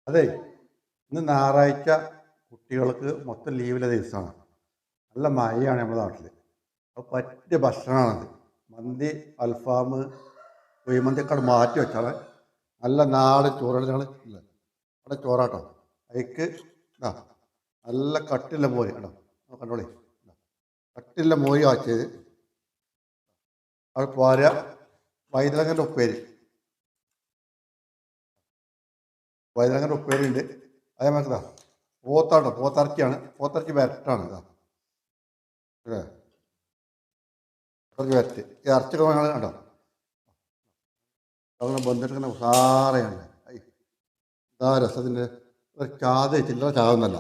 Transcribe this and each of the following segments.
അതെ, ഇന്ന് ഞായറാഴ്ച കുട്ടികൾക്ക് മൊത്തം ലീവിലെ ദിവസമാണ്. നല്ല മഴയാണ് നമ്മുടെ നാട്ടിൽ. അപ്പോൾ പറ്റിയ ഭക്ഷണമാണത്. മന്തി, അൽഫാം, കുഴിമന്തിയൊക്കെ അവിടെ മാറ്റി വെച്ചാൽ നല്ല നാടൻ ചോറുകൾ ഞങ്ങൾ ഇല്ലേ അവിടെ ചോറാട്ടോ. അതിക്ക് ഇതാ നല്ല കട്ടിയുള്ള മോര് കേട്ടോ, കണ്ടോളി. കട്ടിയുള്ള മോര് കാച്ചിയത്, അവിടെ പോരാ വൈതലങ്ങൻ്റെ ഉപ്പേരി. വൈതലങ്ങൻ്റെ ഉപ്പേരി ഉണ്ട്. അതേമാതിരി ഇതാ പോത്താട്ടോ, പോത്തിറച്ചിയാണ്. പോത്തിറച്ചി വരട്ടാണ്. ഇതാ അല്ലേ, ഇറച്ചി വരട്ട്. ഈ ഇറച്ചിയൊക്കെ ഞങ്ങൾ കണ്ടോ അങ്ങനെ ബന്ധിട്ടിങ്ങനെ ഉസാറയാണ്. ഇതാ രസത്തിൻ്റെ ഒരു ചാത് ചില്ലറ ചാവുന്നല്ല,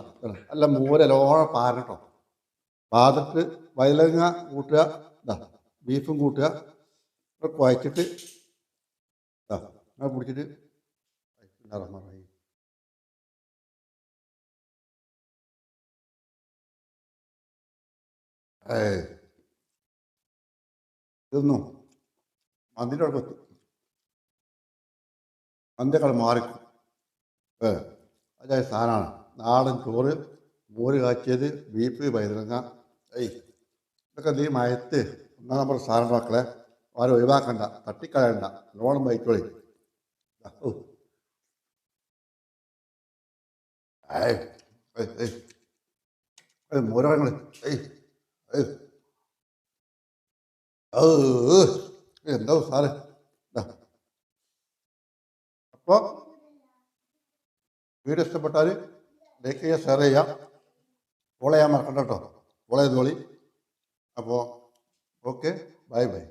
നല്ല മൂരലോളം പാരട്ടോ. പാതിട്ട് വയലങ്ങ കൂട്ടുക, ഇതാ ബീഫും കൂട്ടുക, കുഴച്ചിട്ട് ഇതാ അങ്ങനെ പിടിച്ചിട്ട് ഇതൊന്നും മന്തിൻ്റെ അവിടെ എത്തും. മന്തിയൊക്കെ മാറിക്കും. അതായത് സാധനമാണ് നാടൻ ചോറ്, മോര് കാച്ചിയത്, ബീഫ്, വൈതലങ്ങ. ഇതൊക്കെ നീ മയത്ത് ഒന്നാം നമ്പർ സാധനം മക്കളെ. ആരും ഒഴിവാക്കണ്ട, തട്ടിക്കളയണ്ട, ലോണം വഹിച്ചോളി. മോരങ്ങൾ എന്താ സാറ്. അപ്പോൾ വീഡിയോ ഇഷ്ടപ്പെട്ടാൽ ലൈക്ക് ചെയ്യുക, ഷെയർ ചെയ്യുക, ഫോളോ ചെയ്യാൻ മറക്കണ്ട കേട്ടോ. ഫോളോ ചെയ്തോളി. അപ്പോൾ ഓക്കെ, ബൈ ബൈ.